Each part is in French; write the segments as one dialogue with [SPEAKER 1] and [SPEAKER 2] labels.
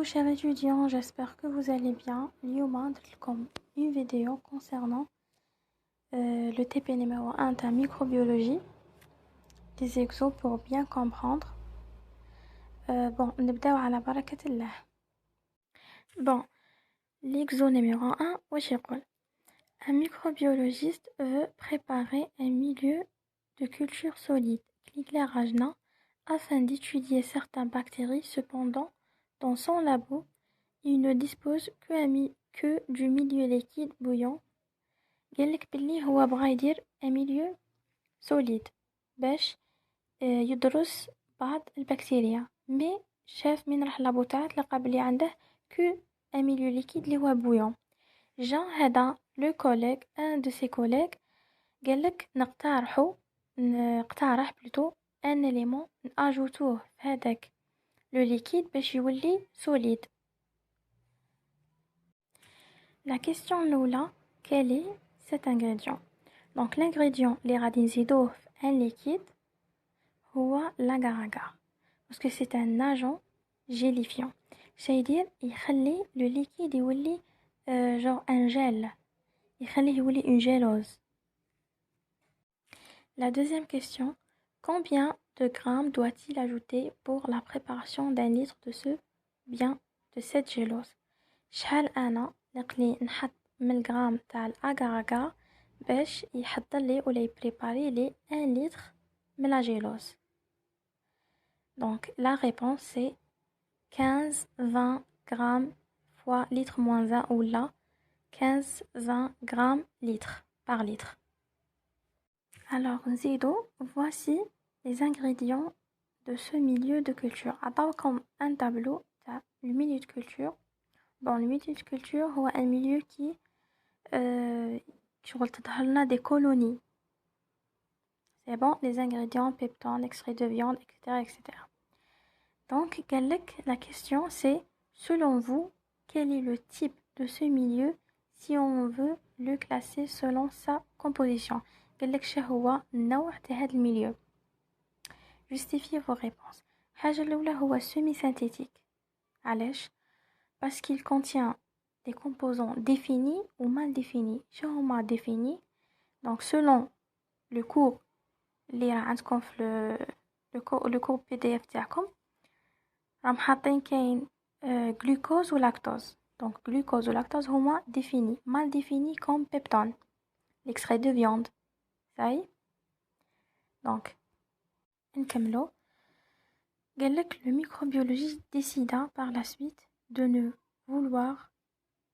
[SPEAKER 1] chers étudiants, j'espère que vous allez bien. اليوم درت لكم une vidéo concernant le TP numéro 1 de microbiologie, des exos pour bien comprendre. Bon, نبداو على بركة الله. Bon, l'exo numéro 1, واش يقول? Un microbiologiste veut préparer un milieu de culture solide, l'éclairage nain, afin d'étudier certaines bactéries. Cependant, dans son labo, il ne dispose que du milieu liquide bouillant. قالك بلي هو بغا يدير un milieu solide باش يدرس بعض البكتيريا، مي شاف من راح لابو تاعه لقى بلي عنده que un milieu liquide اللي هو bouillant. جا هذا لو كوليغ ان دو سي كوليغ قالك نقترح بلوتو ان اليمون ناجوتوه في هذاك لو ليكيد باش يولي solide. La question l'oula, quel est cet ingrédient? Donc l'ingrédient les radinzido un liquide هو l'agar-agar parce que c'est un agent gélifiant. C'est-à-dire يخلي le liquide يولي genre un gel, يخليه يولي une gélose. La deuxième question, combien de grammes doit-il ajouter pour la préparation d'un litre de cette gélose? شحال انا نقلي نحط ملغرام تاع الاغار باش يحضر لي ولا يبريباري لي 1 litre من لا جيلوز. Donc la réponse c'est 15-20 grammes fois litre moins 1 ou là 15-20 grammes litre par litre. Alors Zido, voici les ingrédients de ce milieu de culture. Attends comme un tableau, le milieu de culture. Bon, le milieu de culture c'est un milieu qui تظهر des colonies. C'est bon, les ingrédients, peptones, extraits de viande, etc. etc. Donc, la question c'est, selon vous, quel est le type de ce milieu si on veut le classer selon sa composition? هو النوع تاع هذا الميليو. Justifiez vos réponses. الحاجة الأولى هو semi-synthétique. علاش؟ Parce qu'il contient des composants définis ou mal définis. شو هما définis? Donc selon le cours اللي راه عندكم في le cours PDF تاعكم راهم حاطين كاين glucose و lactose. Donc glucose و lactose هما définis, mal définis comme peptone, l'extrait de viande. Ça y est. Donc نكملو. قالك le microbiologiste décida par la suite de ne vouloir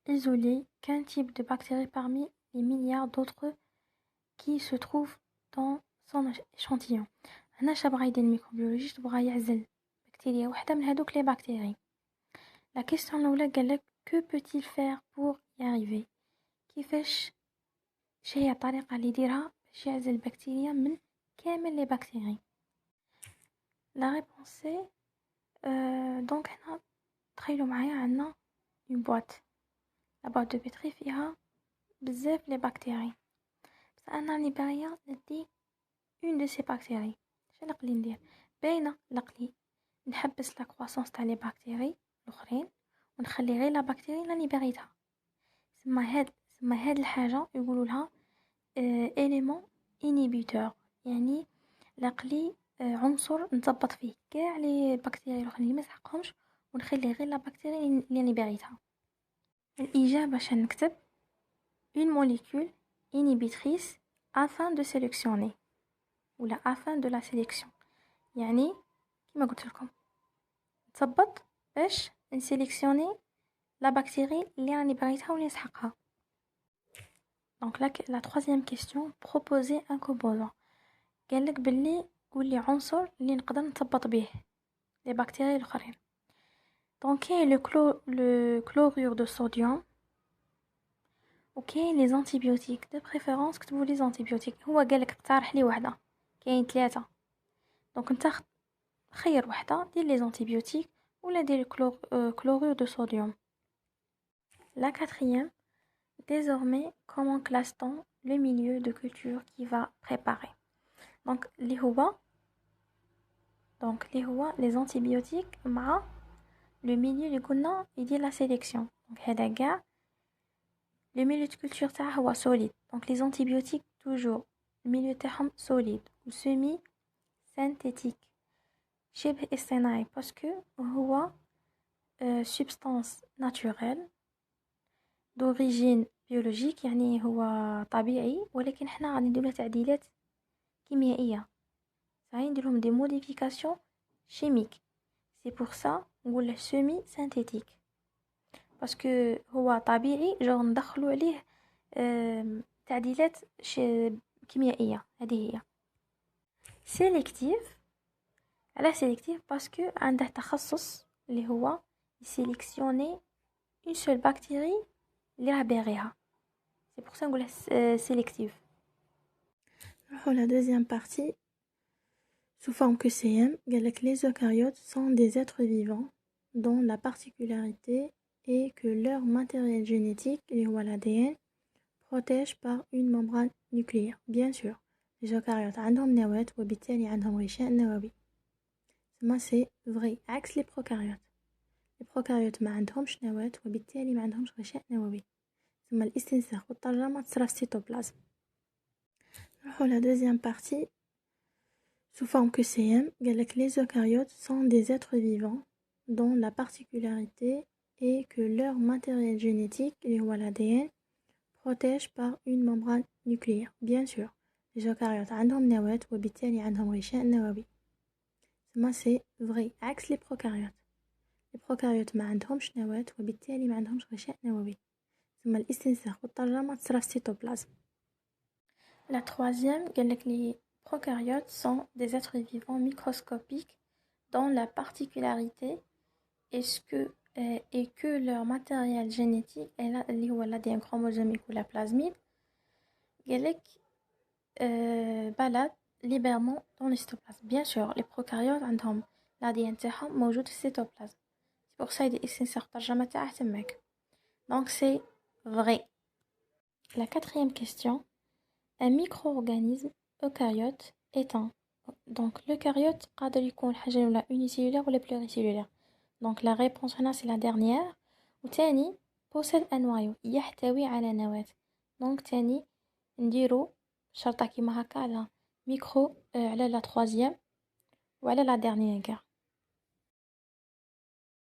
[SPEAKER 1] isoler qu'un type de bactéries parmi les milliards d'autres qui se trouvent dans son échantillon. هنا شبغا يدير الميكروبيولوجيست بغا يعزل بكتيريا وحده من هذوك لي بكتيري. La question الأولى قالك que peut-il faire pour y arriver؟ كيفاش هي الطريقة اللي يديرها باش يعزل البكتيريا من كامل لي بكتيري؟ La réponse est donc هنا تخيلوا معايا عندنا une boîte. La boîte de pétri فيها بزاف لي بكتيري. بس انا راني باغيه ندي une de ces bactéries. شنو نقلي ندير؟ باينه نقلي نحبس لا كرواسونس تاع لي بكتيري الاخرين ونخلي غير لا بكتيري اللي باغيتها. سما هاد الحاجه يقولوا لها élément inhibiteur، يعني نقلي عنصر نثبط فيه كاع لي بكتيري الاخرين اللي ما يسحقهمش ونخلي غير لا بكتيري اللي راني باغيتها. الاجابه باش نكتب une molécule inhibitrice afin de sélectionner ou la afin de la sélection. يعني كما قلت لكم نثبط باش نسيليكسيوني لا بكتيري اللي راني باغيتها واللي نسحقها. Donc la troisième question, proposer un composant. قالك باللي قولي عنصر اللي نقدر نثبط به لي بكتيري الاخرين. Donc كاين le chlorure de sodium. Ok, les antibiotiques de préférence كتبوا لي antibiotiques. هو قالك اقترح لي وحده كاين 3. دونك انت خير وحده دير لي antibiotiques ولا دير chlorure de sodium. La quatrième, désormais comment classe-t-on le milieu de culture qui va préparer? Donc les هو les antibiotiques مع le milieu اللي قلنا يدير la sélection. Donc هذا كاع le milieu de culture تاعه هو solide. Donc les antibiotiques toujours le milieu تاعهم solide ou semi synthétique. شبه اصطناعي parce que هو substance naturelle d'origine biologique يعني هو طبيعي ولكن احنا غادي نديرو له تعديلات كيميائية. غادي نديرلهم des modifications chimiques. C'est pour ça نقوله semi synthétique. parce que هو طبيعي جو ندخلو عليه تعديلات كيميائية. هذه هي سيليكتيف. على سيليكتيف باسكو عنده تخصص اللي هو يسيليكسيوني اون سول بكتيري اللي راه باغيها. سي بور سا نقولها سيليكتيف. نروحو لا دوزيام بارتي sous forme QCM. قالك les eucaryotes sont des êtres vivants dont la particularité est que leur matériel génétique اللي هو l'ADN protège par une membrane nucléaire. Bien sûr les eucaryotes عندهم نواة وبالتالي عندهم غشاء نووي. ثم سي فري عكس لي بروكاريوت. لي بروكاريوت ما عندهمش نواة وبالتالي ما عندهمش غشاء نووي. ثم الاستنساخ والترجمة تصرا في السيتوبلازم. نروحو لا دوزيام بارتي sous forme QCM. قالك les eucaryotes sont des êtres vivants dont la particularité est que leur matériel génétique اللي هو l'ADN protège par une membrane nucléaire. Bien sûr les eucaryotes عندهم نواة وبالتالي عندهم غشاء نووي. ثم سي فري عكس لي بروكاريوت. لي بروكاريوت ما عندهمش نواة وبالتالي ما عندهمش غشاء نووي. ثم الاستنساخ والترجمة تصرا في السيتوبلازم. La troisième قالك les prokaryotes sont des êtres vivants microscopiques dont la particularité est que leur matériel génétique اللي هو l'ADN chromosomique ou la plasmide قالك balade librement dans le cytoplasme. Bien sûr les prokaryotes عندهم l'ADN تاعهم موجود في السيتوبلازم. C'est pour ça يدير استنساخ الترجمة تاعه تماك. Donc c'est vrai. La quatrième question. Un micro-organisme eucaryote est un. Donc l'eucaryote قادر يكون حاجة ولا unicellulaire ولا pluricellulaire. Donc la réponse هنا c'est la dernière. وتاني possède un noyau يحتوي على نواة. Donc تاني نديرو شرطة كيما هكا على ميكرو على la troisième وعلى la dernière كاع.